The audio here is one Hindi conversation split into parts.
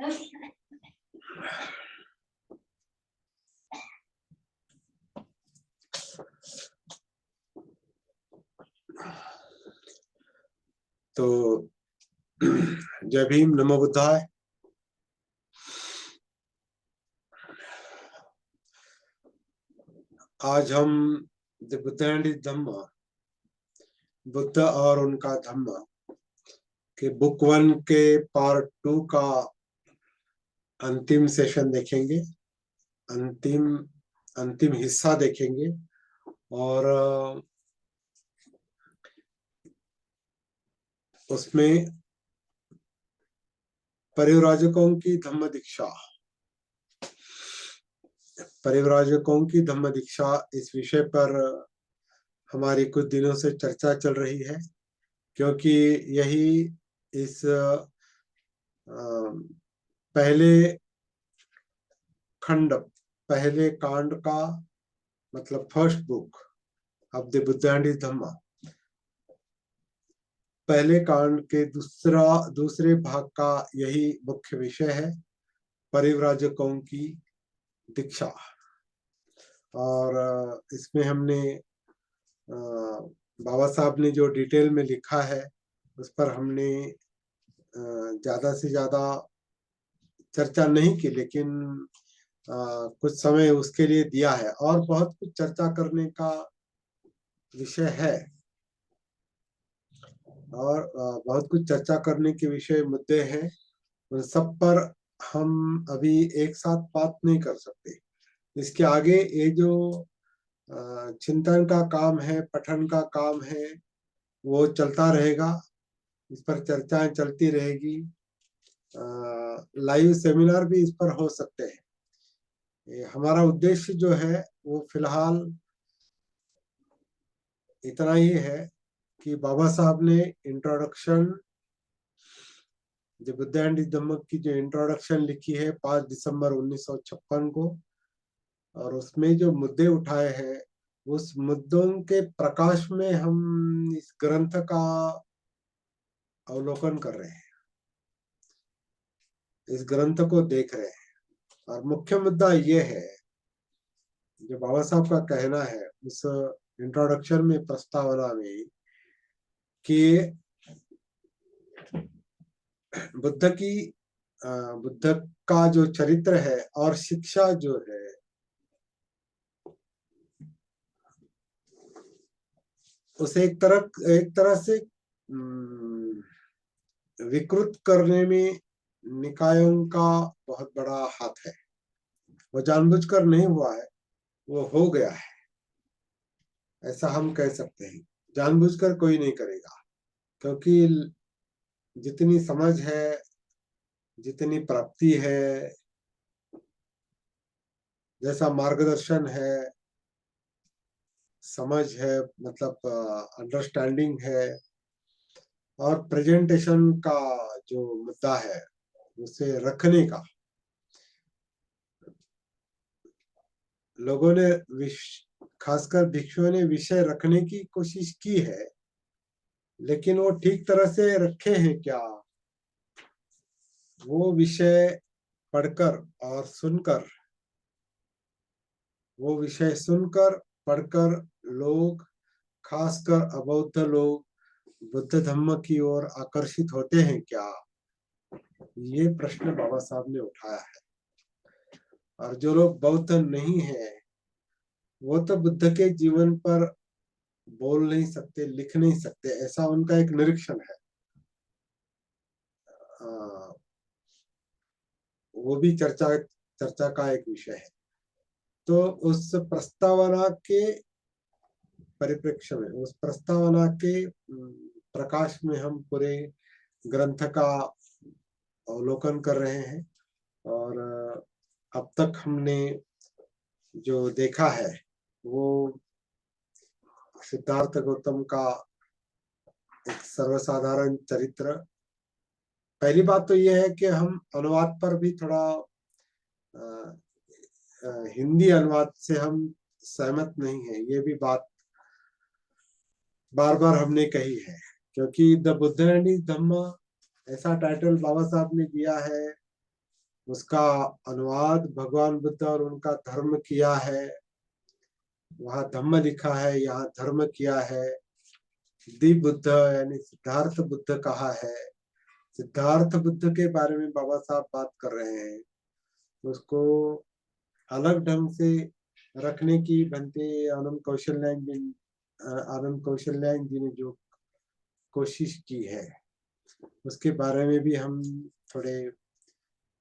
तो जय भीम, नमो बुद्धाय। आज हम द बुद्ध एंड हिज धम्मा, बुद्ध और उनका धम्मा के बुक 1 के पार्ट 2 का अंतिम सेशन देखेंगे, अंतिम हिस्सा देखेंगे। और उसमें परिव्राजकों की धम्म दीक्षा, परिव्राजकों की धम्म दीक्षा, इस विषय पर हमारी कुछ दिनों से चर्चा चल रही है, क्योंकि यही इस पहले खंड, पहले कांड का मतलब first book of the Buddha and his Dhamma, पहले कांड के दूसरे भाग का यही मुख्य विषय है, परिव्राजकों की दीक्षा। और इसमें हमने बाबा साहब ने जो डिटेल में लिखा है उस पर हमने ज्यादा से ज्यादा चर्चा नहीं की, लेकिन कुछ समय उसके लिए दिया है। और बहुत कुछ चर्चा करने का विषय है, और बहुत कुछ चर्चा करने के विषय मुद्दे हैं, उन सब पर हम अभी एक साथ बात नहीं कर सकते। इसके आगे ये जो चिंतन का काम है, पठन का काम है, वो चलता रहेगा। इस पर चर्चाएं चलती रहेगी, लाइव सेमिनार भी इस पर हो सकते हैं। हमारा उद्देश्य जो है वो फिलहाल इतना ही है कि बाबा साहब ने इंट्रोडक्शन, जो बुद्ध एंड हिज धम्मा की जो इंट्रोडक्शन लिखी है 5 दिसंबर 1956 को, और उसमें जो मुद्दे उठाए हैं उस मुद्दों के प्रकाश में हम इस ग्रंथ का अवलोकन कर रहे हैं, इस ग्रंथ को देख रहे हैं। और मुख्य मुद्दा ये है, जो बाबा साहब का कहना है उस इंट्रोडक्शन में, प्रस्तावना में, कि बुद्ध का जो चरित्र है और शिक्षा जो है, उसे एक तरह से विकृत करने में निकायों का बहुत बड़ा हाथ है। वो जानबूझकर नहीं हुआ है, वो हो गया है, ऐसा हम कह सकते हैं। जानबूझकर कोई नहीं करेगा, क्योंकि जितनी समझ है, जितनी प्राप्ति है, जैसा मार्गदर्शन है, समझ है, मतलब अंडरस्टैंडिंग है, और प्रेजेंटेशन का जो मुद्दा है उसे रखने का, लोगों ने खासकर भिक्षुओं ने विषय रखने की कोशिश की है, लेकिन वो ठीक तरह से रखे हैं क्या? वो विषय पढ़कर और सुनकर, वो विषय सुनकर पढ़कर लोग, खासकर अबौद्ध लोग, बुद्ध धम्म की ओर आकर्षित होते हैं क्या? ये प्रश्न बाबा साहब ने उठाया है। और जो लोग बौद्ध नहीं है वो तो बुद्ध के जीवन पर बोल नहीं सकते, लिख नहीं सकते, ऐसा उनका एक निरीक्षण है। वो भी चर्चा का एक विषय है। तो उस प्रस्तावना के परिप्रेक्ष्य में, उस प्रस्तावना के प्रकाश में हम पूरे ग्रंथ का अवलोकन कर रहे हैं। और अब तक हमने जो देखा है वो सिद्धार्थ गौतम का एक सर्वसाधारण चरित्र। पहली बात तो यह है कि हम अनुवाद पर भी थोड़ा हिंदी अनुवाद से हम सहमत नहीं है, ये भी बात बार बार हमने कही है, क्योंकि द बुद्ध एंड हिज धम्मा ऐसा टाइटल बाबा साहब ने दिया है उसका अनुवाद भगवान बुद्ध और उनका धर्म किया है। वहां धम्म लिखा है, यहाँ धर्म किया है। दि बुद्ध यानी सिद्धार्थ बुद्ध कहा है। सिद्धार्थ बुद्ध के बारे में बाबा साहब बात कर रहे हैं। उसको अलग ढंग से रखने की बनते आनंद कौशल्यान जी ने जो कोशिश की है, उसके बारे में भी हम थोड़े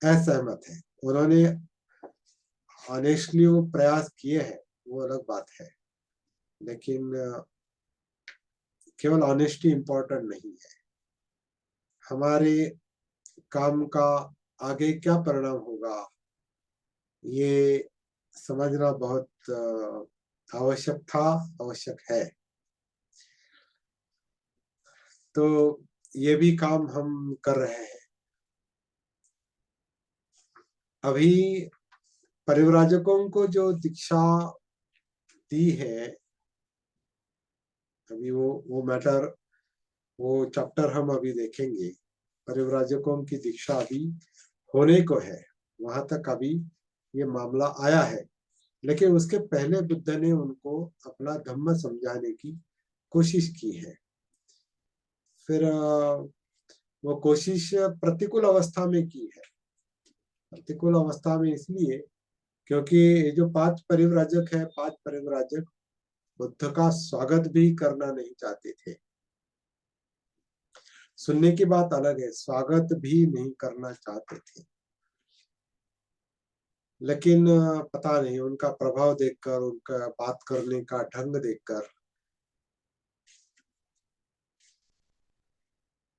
असहमत हैं। उन्होंने ऑनेस्टली वो प्रयास किए हैं, वो अलग बात है, लेकिन केवल ऑनेस्टी इम्पोर्टेंट नहीं है। हमारे काम का आगे क्या परिणाम होगा, ये समझना बहुत आवश्यक था, आवश्यक है। तो ये भी काम हम कर रहे हैं। अभी परिव्राजकों को जो दीक्षा दी है, अभी वो मैटर, वो चैप्टर हम अभी देखेंगे। परिव्राजकों की दीक्षा अभी होने को है, वहां तक अभी ये मामला आया है। लेकिन उसके पहले बुद्ध ने उनको अपना धम्म समझाने की कोशिश की है। फिर वो कोशिश प्रतिकूल अवस्था में की है। प्रतिकूल अवस्था में इसलिए क्योंकि ये जो 5 परिव्राजक है, 5 परिव्राजक बुद्ध का स्वागत भी करना नहीं चाहते थे। सुनने की बात अलग है, स्वागत भी नहीं करना चाहते थे। लेकिन पता नहीं, उनका प्रभाव देखकर, उनका बात करने का ढंग देखकर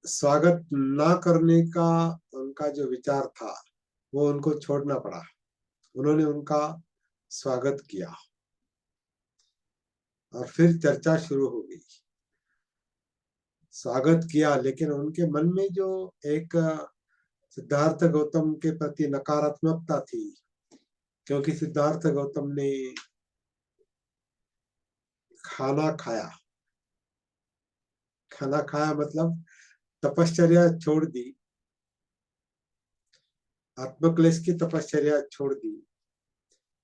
स्वागत ना करने का उनका जो विचार था, वो उनको छोड़ना पड़ा। उन्होंने उनका स्वागत किया और फिर चर्चा शुरू हो गई। स्वागत किया, लेकिन उनके मन में जो एक सिद्धार्थ गौतम के प्रति नकारात्मकता थी, क्योंकि सिद्धार्थ गौतम ने खाना खाया। खाना खाया मतलब तपश्चर्या छोड़ दी, आत्मक्लेश की तपश्चर्या छोड़ दी।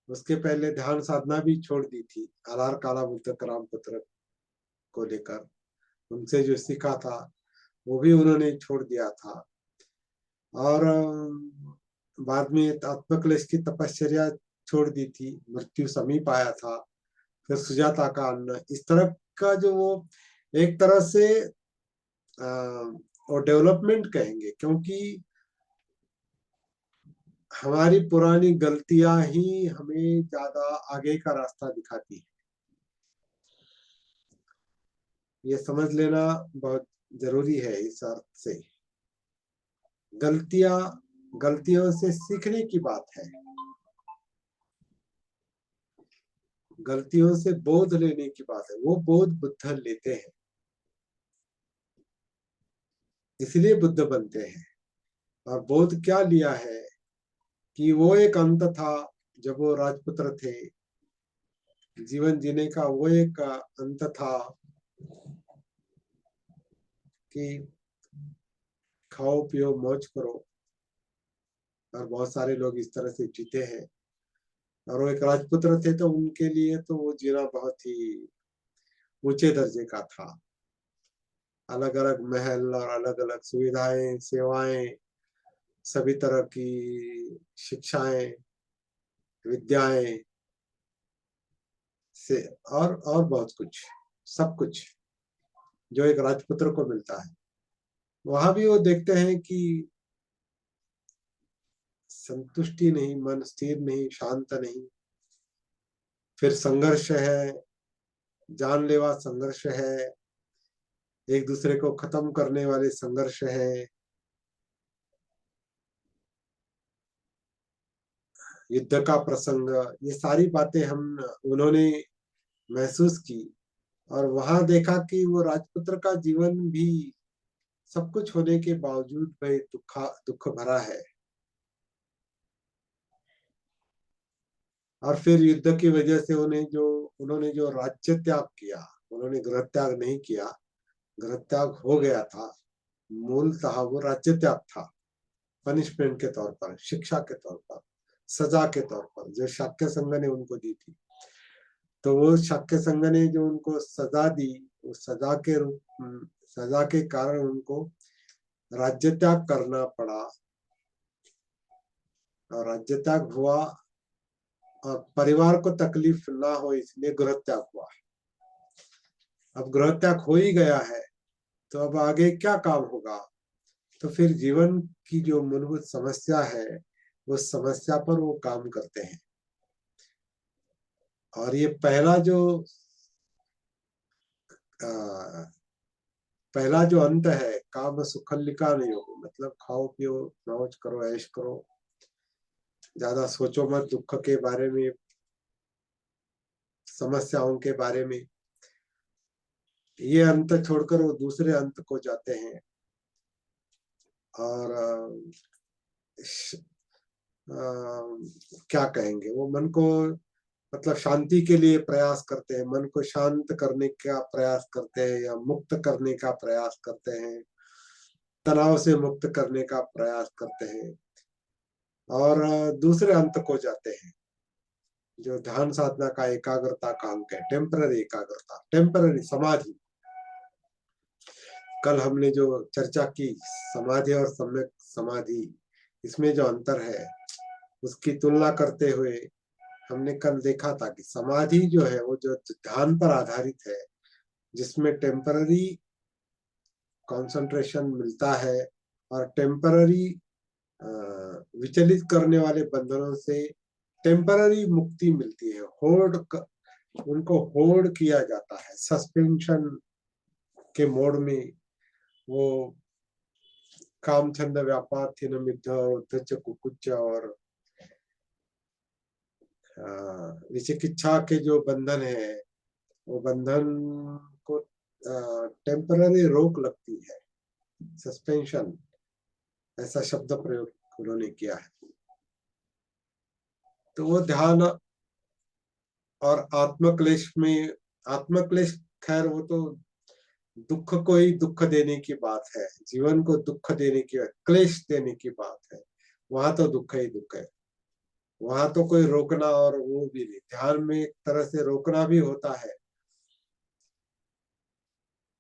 उसके पहले ध्यान साधना भी छोड़ दी थी, आलार काला बुद्ध कराम पुत्र को लेकर उनसे जो सीखा था वो भी उन्होंने छोड़ दिया था। और बाद में आत्मक्लेश की तपश्चर्या छोड़ दी थी, मृत्यु समीप आया था। फिर सुजाता का अन्न, इस तरह का जो वो एक तरह से और डेवलपमेंट कहेंगे, क्योंकि हमारी पुरानी गलतियां ही हमें ज्यादा आगे का रास्ता दिखाती है। ये समझ लेना बहुत जरूरी है। इस अर्थ से गलतियां, गलतियों से सीखने की बात है। गलतियों से बोध लेने की बात है, वो बोध बुद्ध लेते हैं, इसलिए बुद्ध बनते हैं। और बोध क्या लिया है कि वो एक अंत था, जब वो राजपुत्र थे, जीवन जीने का वो एक अंत था कि खाओ पियो मौज करो। और बहुत सारे लोग इस तरह से जीते हैं। और वो एक राजपुत्र थे, तो उनके लिए तो वो जीना बहुत ही ऊंचे दर्जे का था। अलग अलग महल और अलग अलग सुविधाएं, सेवाएं, सभी तरह की शिक्षाएं, विद्याएं से और बहुत कुछ, सब कुछ जो एक राजपुत्र को मिलता है। वहां भी वो देखते हैं कि संतुष्टि नहीं, मन स्थिर नहीं, शांत नहीं। फिर संघर्ष है, जानलेवा संघर्ष है, एक दूसरे को खत्म करने वाले संघर्ष है, युद्ध का प्रसंग, ये सारी बातें हम उन्होंने महसूस की। और वहां देखा कि वो राजपुत्र का जीवन भी सब कुछ होने के बावजूद भाई दुख भरा है। और फिर युद्ध की वजह से उन्होंने जो राज्य त्याग किया, उन्होंने गृह त्याग नहीं किया, गृह त्याग हो गया था, मूलतः वो राज्य त्याग था। पनिशमेंट के तौर पर, शिक्षा के तौर पर, सजा के तौर पर, जो शाक्य संघ ने उनको दी थी। तो वो शाक्य संघ ने जो उनको सजा दी, उस सजा के कारण उनको राज्य त्याग करना पड़ा, और राज्य त्याग हुआ और परिवार को तकलीफ ना हो इसलिए गृह त्याग हुआ। अब गृह त्याग हो ही गया है तो अब आगे क्या काम होगा? तो फिर जीवन की जो मूलभूत समस्या है उस समस्या पर वो काम करते हैं। और ये पहला जो अंत है, काम सुखल्लिका नहीं हो, मतलब खाओ पियो मौज करो ऐश करो, ज्यादा सोचो मत दुख के बारे में, समस्याओं के बारे में। ये अंत छोड़कर वो दूसरे अंत को जाते हैं और क्या कहेंगे, वो मन को मतलब शांति के लिए प्रयास करते हैं, मन को शांत करने का प्रयास करते हैं या मुक्त करने का प्रयास करते हैं, तनाव से मुक्त करने का प्रयास करते हैं और दूसरे अंत को जाते हैं जो ध्यान साधना का एकाग्रता का अंक है, टेम्पररी एकाग्रता, टेम्पररी समाधि। कल हमने जो चर्चा की समाधि और सम्यक समाधि, इसमें जो अंतर है उसकी तुलना करते हुए हमने कल देखा था कि समाधि जो है वो जो ध्यान पर आधारित है, जिसमें टेम्पररी कंसंट्रेशन मिलता है और टेम्पररी विचलित करने वाले बंधनों से टेम्पररी मुक्ति मिलती है, उनको होल्ड किया जाता है सस्पेंशन के मोड में। वो काम छंद व्यापार थिन मिद्ध उद्धच कुकुच्च और विचिकित्सा के जो बंधन है, वो बंधन को टेम्पररी रोक लगती है, सस्पेंशन, ऐसा शब्द प्रयोग उन्होंने किया है। तो वो ध्यान और आत्मक्लेश खैर वो तो दुख को ही दुख देने की बात है, जीवन को दुख देने की, क्लेश देने की बात है। वहां तो दुख ही दुख है, वहां तो कोई रोकना और वो भी नहीं। ध्यान में एक तरह से रोकना भी होता है,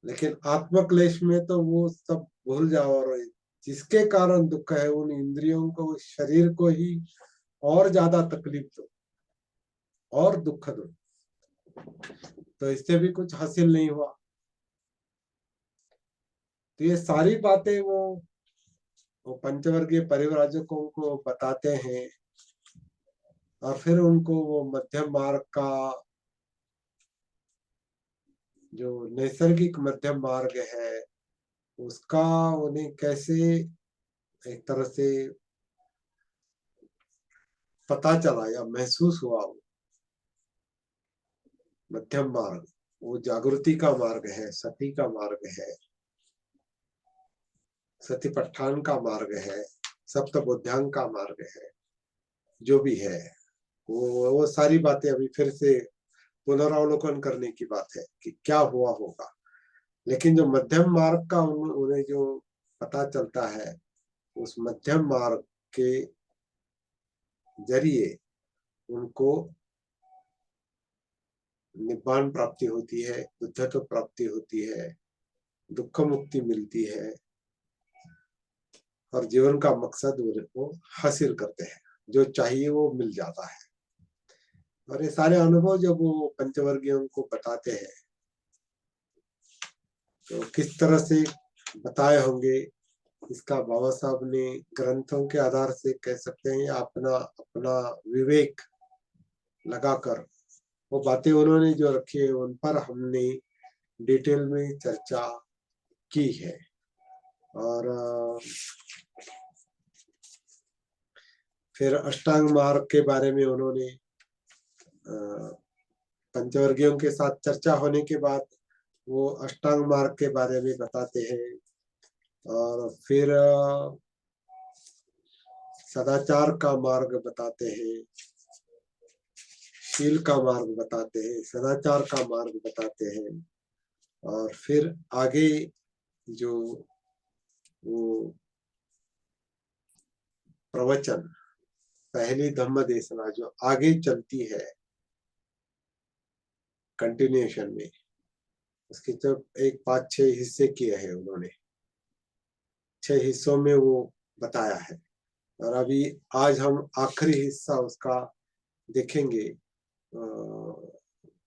लेकिन आत्मक्लेश में तो वो सब भूल जाओ और जिसके कारण दुख है उन इंद्रियों को, शरीर को ही और ज्यादा तकलीफ दो और दुख दो, तो इससे भी कुछ हासिल नहीं हुआ। तो ये सारी बातें वो पंचवर्गीय परिव्राजकों को बताते हैं और फिर उनको वो मध्यम मार्ग का, जो नैसर्गिक मध्यम मार्ग है, उसका उन्हें कैसे एक तरह से पता चला या महसूस हुआ। वो मध्यम मार्ग वो जागृति का मार्ग है, सती का मार्ग है, सतीपट्ठान का मार्ग है, सप्तबोध्यांग का मार्ग है, जो भी है वो सारी बातें अभी फिर से पुनरावलोकन करने की बात है कि क्या हुआ होगा। लेकिन जो मध्यम मार्ग का उन्हें जो पता चलता है, उस मध्यम मार्ग के जरिए उनको निब्बान प्राप्ति होती है, बुद्धत्व प्राप्ति होती है, दुख मुक्ति मिलती है और जीवन का मकसद वो हासिल करते हैं, जो चाहिए वो मिल जाता है। और ये सारे अनुभव जब वो पंचवर्गीयों को बताते हैं तो किस तरह से बताए होंगे, इसका बाबा साहब ने ग्रंथों के आधार से कह सकते हैं, अपना अपना विवेक लगाकर वो बातें उन्होंने जो रखी है उन पर हमने डिटेल में चर्चा की है। और फिर अष्टांग मार्ग के बारे में उन्होंने पंचवर्गीयों के साथ चर्चा होने के बाद वो अष्टांग मार्ग के बारे में बताते हैं। और फिर सदाचार का मार्ग बताते हैं, शील का मार्ग बताते हैं, सदाचार का मार्ग बताते हैं। और फिर आगे जो वो प्रवचन, पहली धम्म देशना जो आगे चलती है कंटिन्यूएशन में, उसके जब एक 5-6 हिस्से किए हैं उन्होंने, 6 हिस्सों में वो बताया है। और अभी आज हम आखिरी हिस्सा उसका देखेंगे,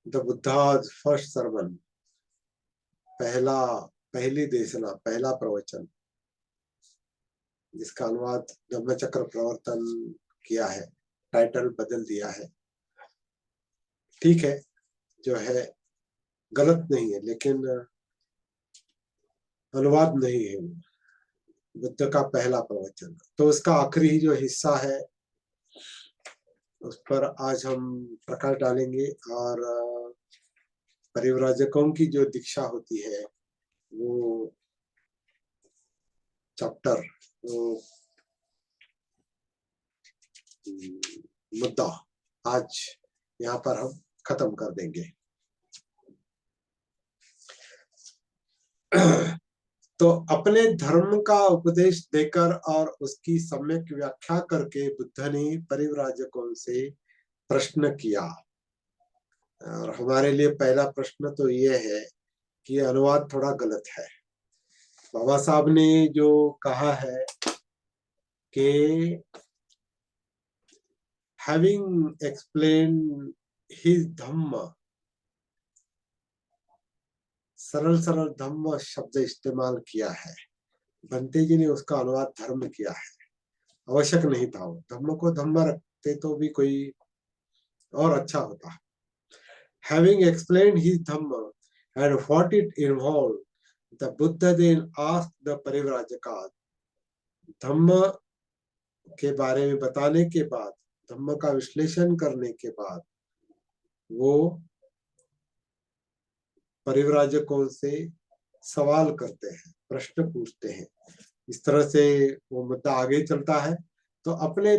द बुद्धाज फर्स्ट सरमन, पहली देशना, पहला प्रवचन, जिसका अनुवाद धम्मचक्र प्रवर्तन किया है, टाइटल बदल दिया है। ठीक है, जो है गलत नहीं है, लेकिन अनुवाद नहीं है वो, बुद्ध का पहला प्रवचन। तो उसका आखिरी जो हिस्सा है उस पर आज हम प्रकाश डालेंगे। और परिव्राजकों की जो दीक्षा होती है वो चैप्टर, वो मुद्दा आज यहाँ पर हम खत्म कर देंगे। तो अपने धर्म का उपदेश देकर और उसकी सम्यक व्याख्या करके बुद्ध ने परिव्राजकों से प्रश्न किया। और हमारे लिए पहला प्रश्न तो ये है कि अनुवाद थोड़ा गलत है। बाबा साहब ने जो कहा है कि having explained his धम्म, सरल सरल धम्म शब्द इस्तेमाल किया है। बंते जी ने उसका अनुवाद धर्म किया है, आवश्यक नहीं था। वो धम्म को धम्म रखते तो भी कोई और अच्छा होता। Having explained his Dhamma and what it involved, the Buddha then asked the परिव्राजका, धम्म के बारे में बताने के बाद, धम्म का विश्लेषण करने के बाद, वो परिव्राजकों से सवाल करते हैं, प्रश्न पूछते हैं। इस तरह से वो मुद्दा आगे चलता है। तो अपने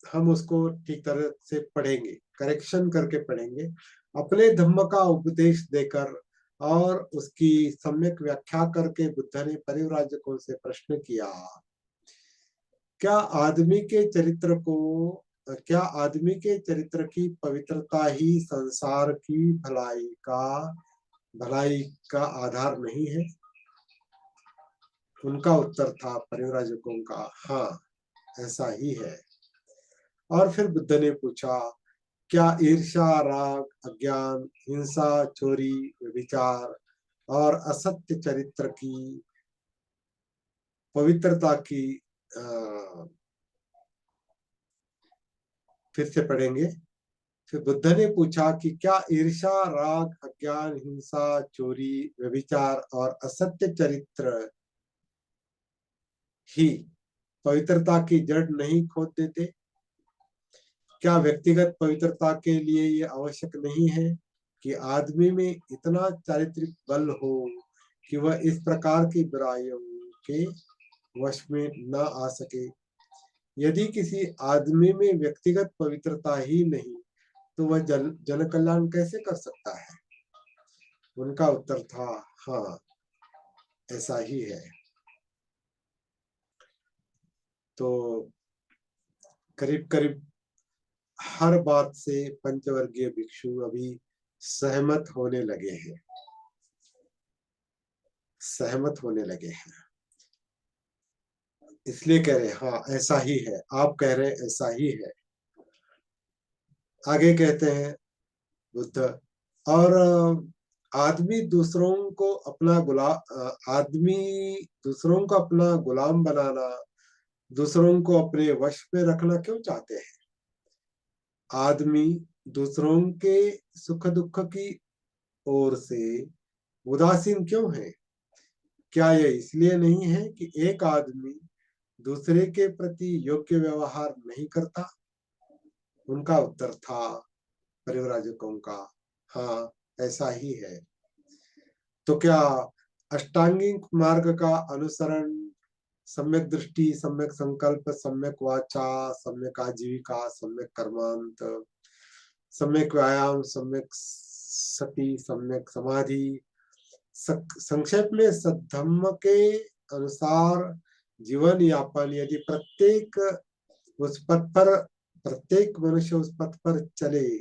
हम उसको ठीक तरह से पढ़ेंगे, करेक्शन करके पढ़ेंगे। अपने धम्म का उपदेश देकर और उसकी सम्यक व्याख्या करके बुद्ध ने परिव्राजकों से प्रश्न किया, क्या आदमी के चरित्र की पवित्रता ही संसार की भलाई का आधार नहीं है? उनका उत्तर था परिव्राजकों का, हाँ ऐसा ही है। और फिर बुद्ध ने पूछा, क्या ईर्ष्या, राग, अज्ञान, हिंसा, चोरी, व्यभिचार और असत्य चरित्र की पवित्रता की फिर से पढ़ेंगे। फिर बुद्ध ने पूछा कि क्या ईर्ष्या, राग, अज्ञान, हिंसा, चोरी, व्यभिचार और असत्य चरित्र ही पवित्रता की जड़ नहीं खोद देते? क्या व्यक्तिगत पवित्रता के लिए ये आवश्यक नहीं है कि आदमी में इतना चारित्रिक बल हो कि वह इस प्रकार की बुराइयों के वश में न आ सके? यदि किसी आदमी में व्यक्तिगत पवित्रता ही नहीं तो वह जन कल्याण कैसे कर सकता है? उनका उत्तर था, हाँ ऐसा ही है। तो करीब करीब हर बात से पंचवर्गीय भिक्षु अभी सहमत होने लगे हैं, इसलिए कह रहे हैं हाँ ऐसा ही है, आप कह रहे हैं ऐसा ही है। आगे कहते हैं बुद्ध, और आदमी दूसरों को अपना गुलाम बनाना, दूसरों को अपने वश में रखना क्यों चाहते हैं? आदमी दूसरों के सुख दुख की ओर से उदासीन क्यों है? क्या यह इसलिए नहीं है कि एक आदमी दूसरे के प्रति योग्य व्यवहार नहीं करता? उनका उत्तर था परिव्राजकों का, हाँ ऐसा ही है। तो क्या अष्टांगिक मार्ग का अनुसरण, सम्यक दृष्टि, सम्यक संकल्प, सम्यक वाचा, सम्यक आजीविका, सम्यक कर्मांत, सम्यक व्यायाम, सम्यक सति, सम्यक समाधि, संक्षेप में सद्धम्म के अनुसार जीवन यापन, यदि प्रत्येक उस पथ पर प्रत्येक मनुष्य उस पथ पर चले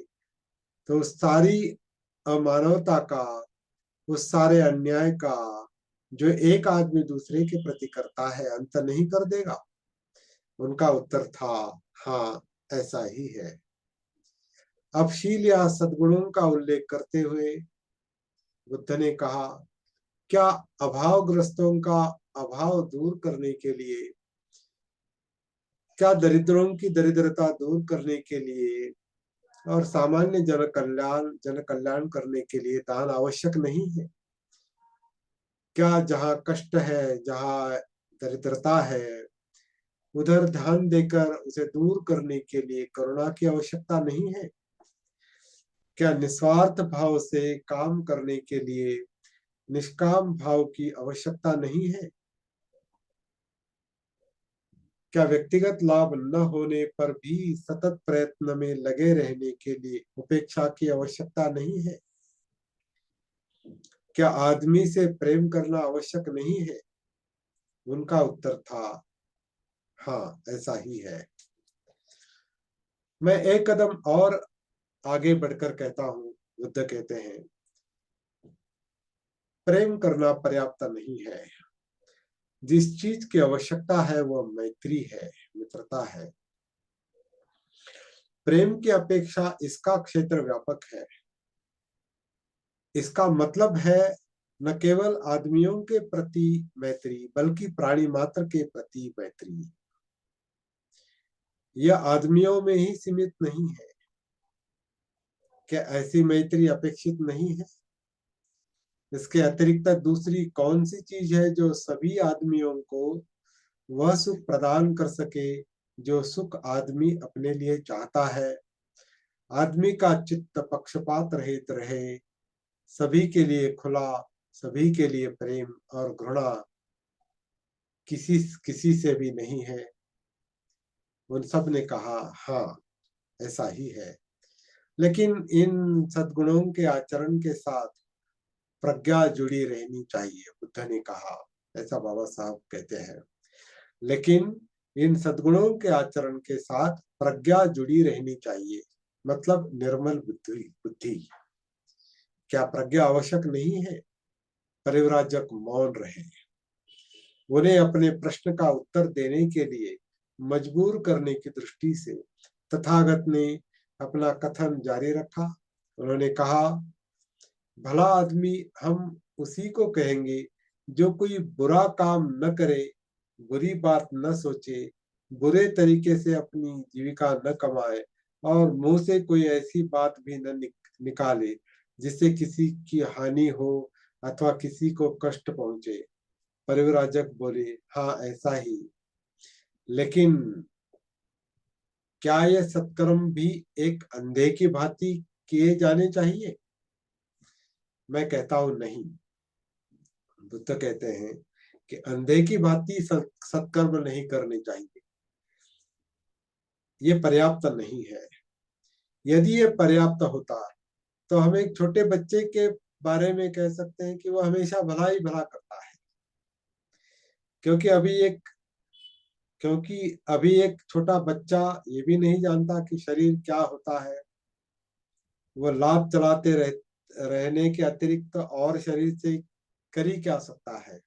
तो सारी अमानवता का, उस सारे अन्याय का जो एक आदमी दूसरे के प्रति करता है अंत नहीं कर देगा? उनका उत्तर था हाँ, ऐसा ही है। अब शील या सद्गुणों का उल्लेख करते हुए बुद्ध ने कहा, क्या अभावग्रस्तों का अभाव दूर करने के लिए, क्या दरिद्रों की दरिद्रता दूर करने के लिए और सामान्य जन कल्याण करने के लिए दान आवश्यक नहीं है? क्या जहाँ कष्ट है, जहाँ दरिद्रता है, उधर ध्यान देकर उसे दूर करने के लिए करुणा की आवश्यकता नहीं है? क्या निस्वार्थ भाव से काम करने के लिए निष्काम भाव की आवश्यकता नहीं है? क्या व्यक्तिगत लाभ न होने पर भी सतत प्रयत्न में लगे रहने के लिए उपेक्षा की आवश्यकता नहीं है? क्या आदमी से प्रेम करना आवश्यक नहीं है? उनका उत्तर था हाँ, ऐसा ही है। मैं एक कदम और आगे बढ़कर कहता हूँ, बुद्ध कहते हैं, प्रेम करना पर्याप्त नहीं है। जिस चीज की आवश्यकता है वह मैत्री है, मित्रता है। प्रेम की अपेक्षा इसका क्षेत्र व्यापक है। इसका मतलब है न केवल आदमियों के प्रति मैत्री बल्कि प्राणी मात्र के प्रति मैत्री। यह आदमियों में ही सीमित नहीं है। क्या ऐसी मैत्री अपेक्षित नहीं है? इसके अतिरिक्त दूसरी कौन सी चीज है जो सभी आदमियों को वह सुख प्रदान कर सके जो सुख आदमी अपने लिए चाहता है? आदमी का चित्त पक्षपात रहित रहे, सभी के लिए खुला, सभी के लिए प्रेम और घृणा किसी किसी से भी नहीं है। उन सब ने कहा हाँ, ऐसा ही है। लेकिन इन सद्गुणों के आचरण के साथ प्रज्ञा जुड़ी रहनी चाहिए, बुद्ध ने कहा। ऐसा बाबा साहब कहते हैं। लेकिन इन सद्गुणों के आचरण के साथ प्रज्ञा जुड़ी रहनी चाहिए, मतलब निर्मल बुद्धि बुद्धि। क्या प्रज्ञा आवश्यक नहीं है? परिव्राजक मौन रहे। उन्हें अपने प्रश्न का उत्तर देने के लिए मजबूर करने की दृष्टि से तथागत ने अपना कथन जारी रखा। उन्होंने कहा, भला आदमी हम उसी को कहेंगे जो कोई बुरा काम न करे, बुरी बात न सोचे, बुरे तरीके से अपनी जीविका न कमाए और मुंह से कोई ऐसी बात भी न निकाले जिससे किसी की हानि हो अथवा किसी को कष्ट पहुंचे। परिव्राजक बोले, हाँ, ऐसा ही। लेकिन क्या यह सत्कर्म भी एक अंधे की भांति किए जाने चाहिए? मैं कहता हूं नहीं। बुद्ध कहते हैं कि अंधे की भांति सत्कर्म नहीं करने चाहिए। ये पर्याप्त नहीं है। यदि ये पर्याप्त होता तो हम एक छोटे बच्चे के बारे में कह सकते हैं कि वो हमेशा भला ही भला करता है, क्योंकि अभी एक छोटा बच्चा ये भी नहीं जानता कि शरीर क्या होता है। वो लात चलाते रहने के अतिरिक्त और शरीर से कर ही क्या सकता है।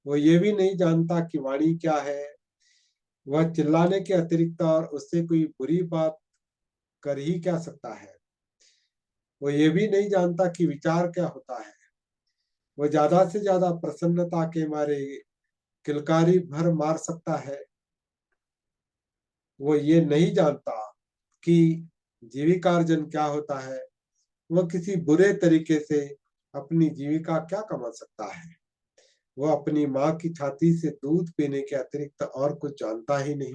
वो ये भी नहीं जानता कि वाणी क्या है। वह चिल्लाने के अतिरिक्त और उससे कोई बुरी बात कर ही क्या सकता है। वो ये भी नहीं जानता कि विचार क्या होता है। वो ज्यादा से ज्यादा प्रसन्नता के मारे किलकारी भर मार सकता है। वो ये नहीं जानता कि जीविकार्जन क्या होता है। वह किसी बुरे तरीके से अपनी जीविका क्या कमा सकता है। वह अपनी माँ की छाती से दूध पीने के अतिरिक्त और कुछ जानता ही नहीं।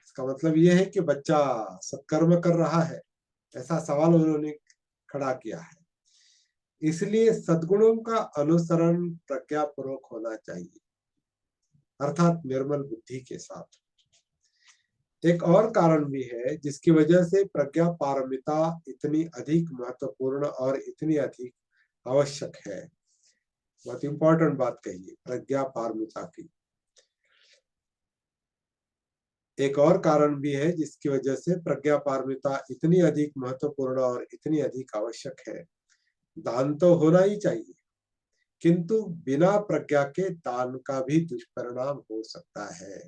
इसका मतलब यह है कि बच्चा सत्कर्म कर रहा है, ऐसा सवाल उन्होंने खड़ा किया है। इसलिए सद्गुणों का अनुसरण प्रज्ञापूर्वक होना चाहिए, अर्थात निर्मल बुद्धि के साथ। एक और कारण भी है जिसकी वजह से प्रज्ञा पारमिता इतनी अधिक महत्वपूर्ण और इतनी अधिक आवश्यक है। बहुत इंपॉर्टेंट बात कही है प्रज्ञा पारमिता की। एक और कारण भी है जिसकी वजह से प्रज्ञा पारमिता इतनी अधिक महत्वपूर्ण और इतनी अधिक आवश्यक है। दान तो होना ही चाहिए, किंतु बिना प्रज्ञा के दान का भी दुष्परिणाम हो सकता है।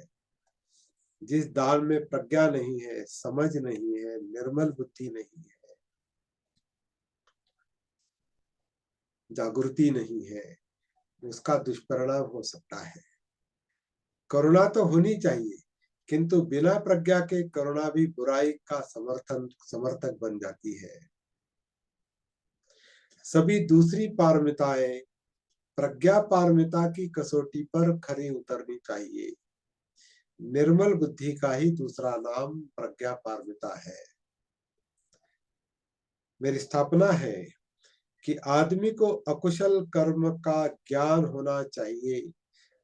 जिस दान में प्रज्ञा नहीं है, समझ नहीं है, निर्मल बुद्धि नहीं है, जागृति नहीं है, उसका दुष्परिणाम हो सकता है। करुणा तो होनी चाहिए, किंतु बिना प्रज्ञा के करुणा भी बुराई का समर्थक बन जाती है। सभी दूसरी पारमिताएं प्रज्ञा पारमिता की कसौटी पर खरी उतरनी चाहिए। निर्मल बुद्धि का ही दूसरा नाम प्रज्ञा पारमिता है। मेरी स्थापना है कि आदमी को अकुशल कर्म का ज्ञान होना चाहिए।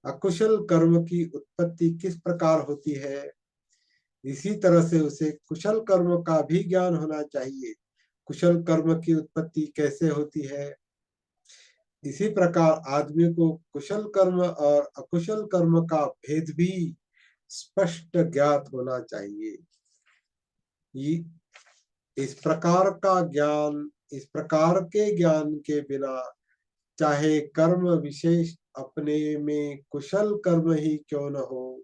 अकुशल कर्म की उत्पत्ति किस प्रकार होती है, इसी तरह से उसे कुशल कर्म का भी ज्ञान होना चाहिए। कुशल कर्म की उत्पत्ति कैसे होती है, इसी प्रकार आदमी को कुशल कर्म और अकुशल कर्म का भेद भी स्पष्ट ज्ञात होना चाहिए। इस प्रकार का ज्ञान, इस प्रकार के ज्ञान के बिना चाहे कर्म विशेष अपने में कुशल कर्म ही क्यों न हो,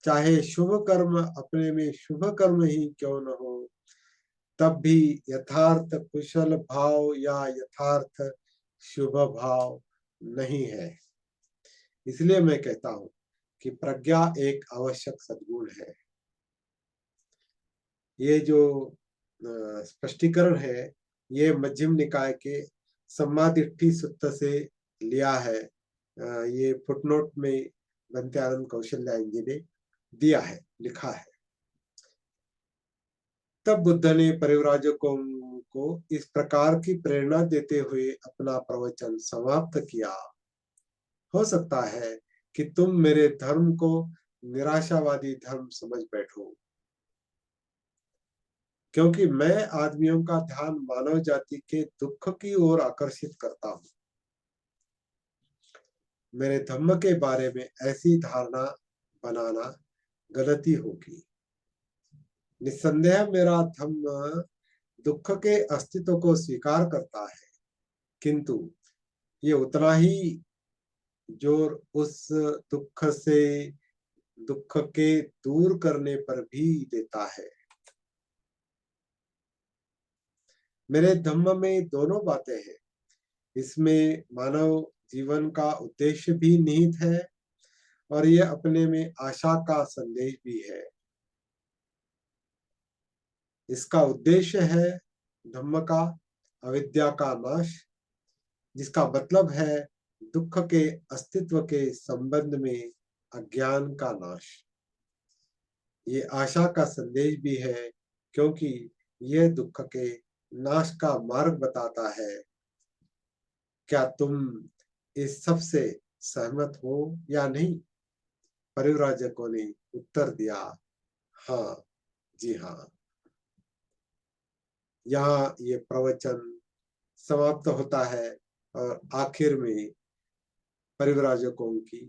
चाहे शुभ कर्म अपने में शुभ कर्म ही क्यों न हो, तब भी यथार्थ कुशल भाव या यथार्थ शुभ भाव नहीं है। इसलिए मैं कहता हूं कि प्रज्ञा एक आवश्यक सद्गुण है। ये जो स्पष्टीकरण है, ये मध्यम निकाय के सम्मादिट्ठी सूत्र से लिया है। ये फुटनोट में बनते आनंद कौशल्यायन जी ने दिया है, लिखा है। तब बुद्ध ने परिव्राजकों को इस प्रकार की प्रेरणा देते हुए अपना प्रवचन समाप्त किया। हो सकता है कि तुम मेरे धर्म को निराशावादी धर्म समझ बैठो, क्योंकि मैं आदमियों का ध्यान मानव जाति के दुख की ओर आकर्षित करता हूँ। मेरे धम्म के बारे में ऐसी धारणा बनाना गलती होगी। निस्संदेह मेरा धम्म दुख के अस्तित्व को स्वीकार करता है, किंतु ये उतना ही जोर उस दुख से दुख के दूर करने पर भी देता है। मेरे धम्म में दोनों बातें हैं। इसमें मानव जीवन का उद्देश्य भी निहित है और यह अपने में आशा का संदेश भी है। इसका उद्देश्य है धम्म का अविद्या का नाश, जिसका मतलब है दुख के अस्तित्व के संबंध में अज्ञान का नाश। ये आशा का संदेश भी है, क्योंकि यह दुख के नाश का मार्ग बताता है। क्या तुम इस सब से सहमत हो या नहीं? परिव्राजकों ने उत्तर दिया, हाँ जी हाँ। यहाँ ये प्रवचन समाप्त होता है और आखिर में परिव्राजकों की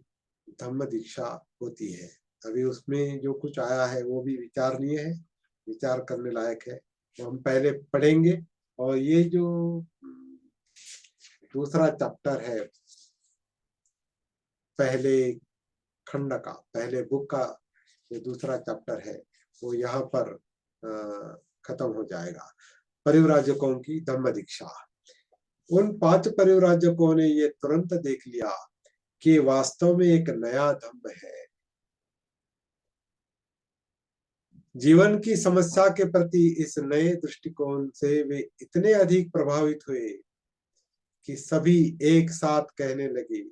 धम्म दीक्षा होती है। अभी उसमें जो कुछ आया है वो भी विचारणीय है, विचार करने लायक है, तो हम पहले पढ़ेंगे। और ये जो दूसरा चैप्टर है, पहले खंड का, पहले बुक का जो दूसरा चैप्टर है, वो यहाँ पर खत्म हो जाएगा। परिव्राजकों की धम्म दीक्षा। उन 5 परिव्राजकों ने ये तुरंत देख लिया कि वास्तव में एक नया धम्म है। जीवन की समस्या के प्रति इस नए दृष्टिकोण से वे इतने अधिक प्रभावित हुए कि सभी एक साथ कहने लगे,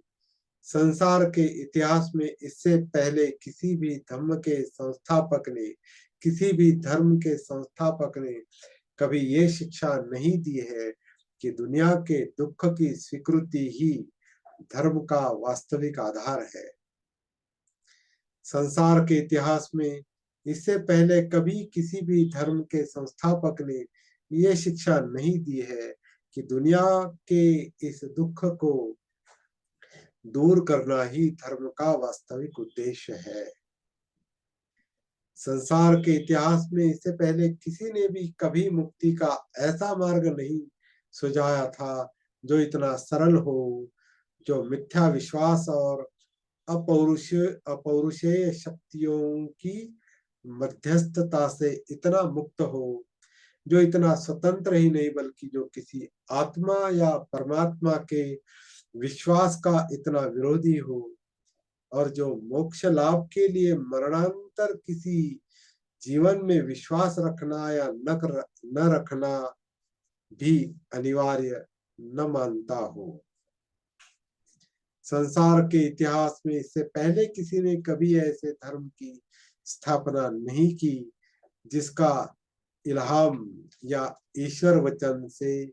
संसार के इतिहास में इससे पहले किसी भी धर्म के संस्थापक ने, किसी भी धर्म के संस्थापक ने कभी ये शिक्षा नहीं दी है कि दुनिया के दुख की स्वीकृति ही धर्म का वास्तविक आधार है। संसार के इतिहास में इससे पहले कभी किसी भी धर्म के संस्थापक ने ये शिक्षा नहीं दी है कि दुनिया के इस दुख को दूर करना ही धर्म का वास्तविक उद्देश्य है। संसार के इतिहास में इससे पहले किसी ने भी कभी मुक्ति का ऐसा मार्ग नहीं सुझाया था जो इतना सरल हो, जो मिथ्या विश्वास और अपौरुषेय शक्तियों की मध्यस्थता से इतना मुक्त हो, जो इतना स्वतंत्र ही नहीं बल्कि जो किसी आत्मा या परमात्मा के विश्वास का इतना विरोधी हो, और जो मोक्ष लाभ के लिए मरणांतर किसी जीवन में विश्वास रखना या न रखना भी अनिवार्य न मानता हो। संसार के इतिहास में इससे पहले किसी ने कभी ऐसे धर्म की स्थापना नहीं की जिसका इल्हाम या ईश्वर वचन से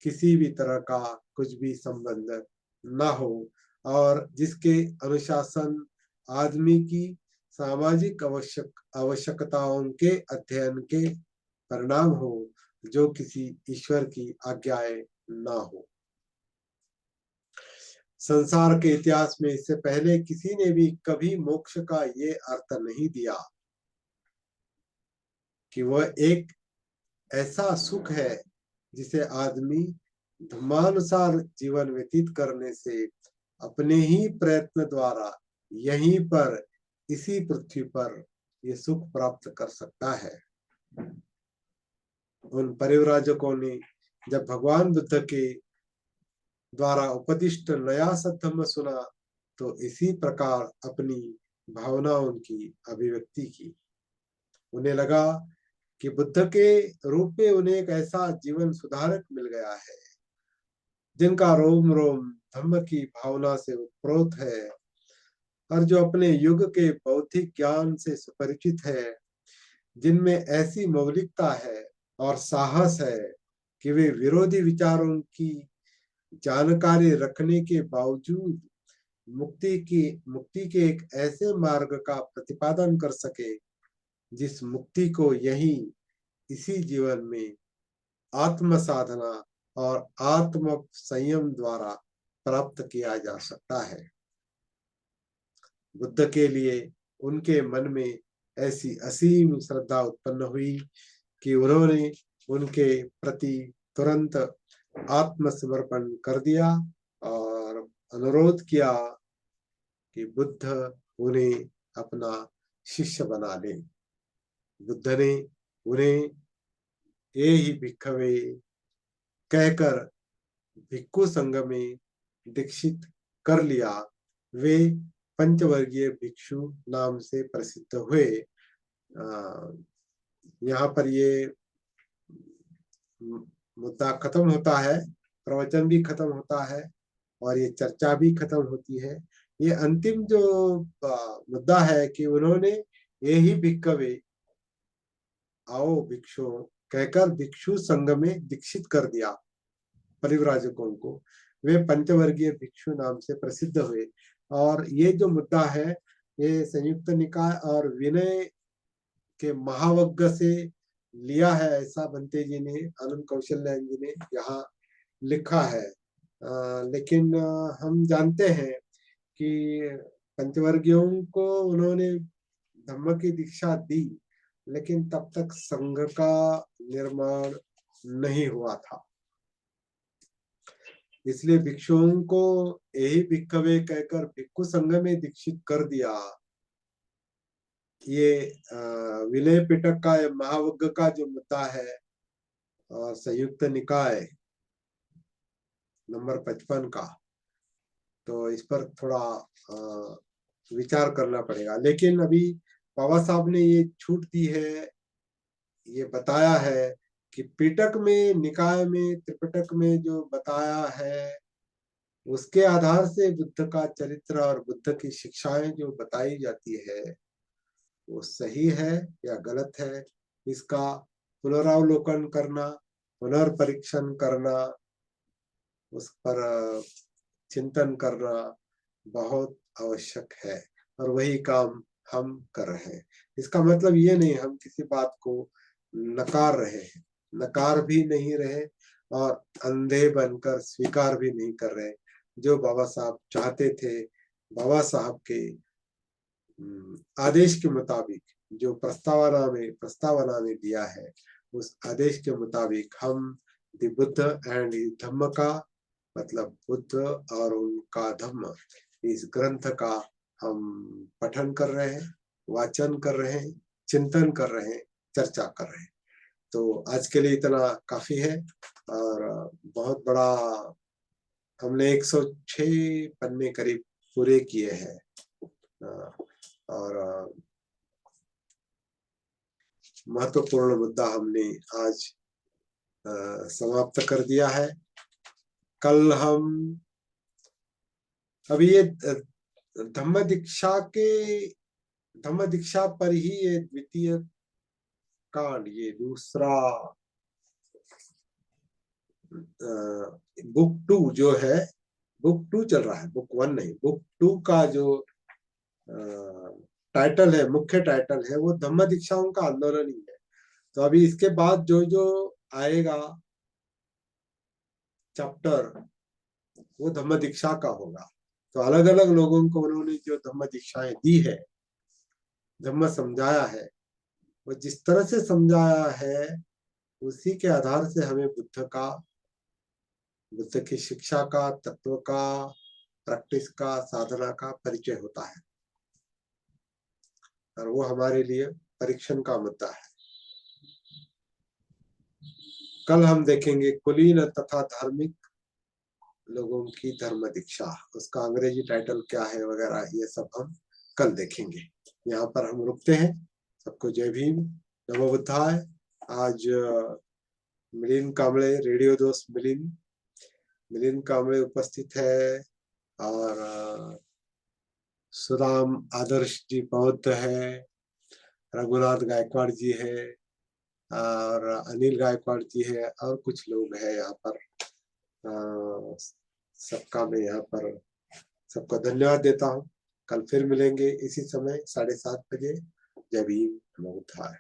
किसी भी तरह का कुछ भी संबंध न हो, और जिसके अनुशासन आदमी की सामाजिक आवश्यकताओं के अध्ययन के परिणाम हो, जो किसी ईश्वर की आज्ञाएं न हो। संसार के इतिहास में इससे पहले किसी ने भी कभी मोक्ष का ये अर्थ नहीं दिया कि वह एक ऐसा सुख है जिसे आदमी धर्मानुसार जीवन व्यतीत करने से अपने ही प्रयत्न द्वारा यहीं पर इसी पृथ्वी पर ये सुख प्राप्त कर सकता है। उन परिव्राजकों ने जब भगवान बुद्ध के द्वारा उपदिष्ट नया सद्धम्म सुना तो इसी प्रकार अपनी भावनाओं की अभिव्यक्ति की। उन्हें लगा कि बुद्ध के रूप में उन्हें एक ऐसा जीवन सुधारक मिल गया है जिनका रोम रोम धम्म की भावना से उत्प्रोत है, और जो अपने युग के बौद्धिक ज्ञान से सुपरिचित है, जिनमें ऐसी मौलिकता है और साहस है कि वे विरोधी विचारों की जानकारी रखने के बावजूद मुक्ति के एक ऐसे मार्ग का प्रतिपादन कर सके जिस मुक्ति को यही इसी जीवन में आत्म साधना और आत्म संयम द्वारा प्राप्त किया जा सकता है। बुद्ध के लिए उनके मन में ऐसी असीम श्रद्धा उत्पन्न हुई कि उन्होंने उनके प्रति तुरंत आत्मसमर्पण कर दिया और अनुरोध किया कि बुद्ध उन्हें अपना शिष्य बना ले। बुद्ध ने उन्हें ये ही भिक्खवे कहकर भिक्खु संघ में दीक्षित कर लिया। वे पंचवर्गीय भिक्षु नाम से प्रसिद्ध हुए। यहाँ पर ये मुद्दा खत्म होता है, प्रवचन भी खत्म होता है और ये चर्चा भी खत्म होती है। ये अंतिम जो मुद्दा है कि उन्होंने यही भिक्खवे आओ भिक्षु कहकर भिक्षु संघ में दीक्षित कर दिया परिव्राजकों को। वे पंचवर्गीय भिक्षु नाम से प्रसिद्ध हुए। और ये जो मुद्दा है ये संयुक्त निकाय और विनय के महावग्ग से लिया है, ऐसा बंते जी ने, आनंद कौशल्या जी ने यहाँ लिखा है। लेकिन हम जानते हैं कि पंचवर्गीयों को उन्होंने धम्म की दीक्षा दी, लेकिन तब तक संघ का निर्माण नहीं हुआ था। इसलिए भिक्षुओं को यही भिक्खवे कहकर भिक्खु संघ में दीक्षित कर दिया। ये विनय पिटक का महावग्ग का जो मुद्दा है और संयुक्त निकाय नंबर 55 का, तो इस पर थोड़ा विचार करना पड़ेगा। लेकिन अभी बाबा साहब ने ये छूट दी है, ये बताया है कि पिटक में, निकाय में, त्रिपिटक में जो बताया है उसके आधार से बुद्ध का चरित्र और बुद्ध की शिक्षाएं जो बताई जाती है वो सही है या गलत है, इसका पुनरावलोकन करना, पुनर्परीक्षण करना, उस पर चिंतन करना बहुत आवश्यक है। और वही काम हम कर रहे हैं। इसका मतलब ये नहीं हम किसी बात को नकार रहे हैं, नकार भी नहीं रहे और अंधे बनकर स्वीकार भी नहीं कर रहे। जो बाबा साहब चाहते थे, बाबा साहब के आदेश के मुताबिक जो प्रस्तावना में दिया है, उस आदेश के मुताबिक हम द बुद्ध एंड धम्म का मतलब बुद्ध और उनका धम्म, इस ग्रंथ का हम पठन कर रहे हैं, वाचन कर रहे हैं, चिंतन कर रहे हैं, चर्चा कर रहे हैं। तो आज के लिए इतना काफी है। और बहुत बड़ा, हमने 106 पन्ने करीब पूरे किए हैं। और महत्वपूर्ण मुद्दा हमने आज समाप्त कर दिया है। कल हम अभी ये धम्म दीक्षा पर ही ये द्वितीय कांड, ये दूसरा बुक 2 जो है, बुक 2 चल रहा है, बुक 1 नहीं, बुक 2 का जो टाइटल है, मुख्य टाइटल है, वो धम्म दीक्षाओं का आंदोलन ही है। तो अभी इसके बाद जो जो आएगा चैप्टर, वो धम्म दीक्षा का होगा। तो अलग अलग लोगों को उन्होंने जो धम्म दीक्षाएं दी है, धम्म समझाया है, वो जिस तरह से समझाया है, उसी के आधार से हमें बुद्ध की शिक्षा का, तत्व का, प्रैक्टिस का, साधना का परिचय होता है। और वो हमारे लिए परीक्षण का मुद्दा है। कल हम देखेंगे कुलीन तथा धार्मिक लोगों की धर्म दीक्षा, उसका अंग्रेजी टाइटल क्या है वगैरह, ये सब हम कल देखेंगे। यहाँ पर हम रुकते हैं। सबको जय भीम, नमो बुद्धाय। आज मिलिंद कांबळे, रेडियो दोस्त मिलिंद कांबळे उपस्थित है, और सुदाम आदर्श जी बौद्ध है, रघुनाथ गायकवाड़ जी है, और अनिल गायकवाड़ जी है, और कुछ लोग हैं यहाँ पर। सबका मैं यहाँ पर सबको धन्यवाद देता हूँ। कल फिर मिलेंगे इसी समय 7:30 बजे। जय भीम, नमो बुद्धाय।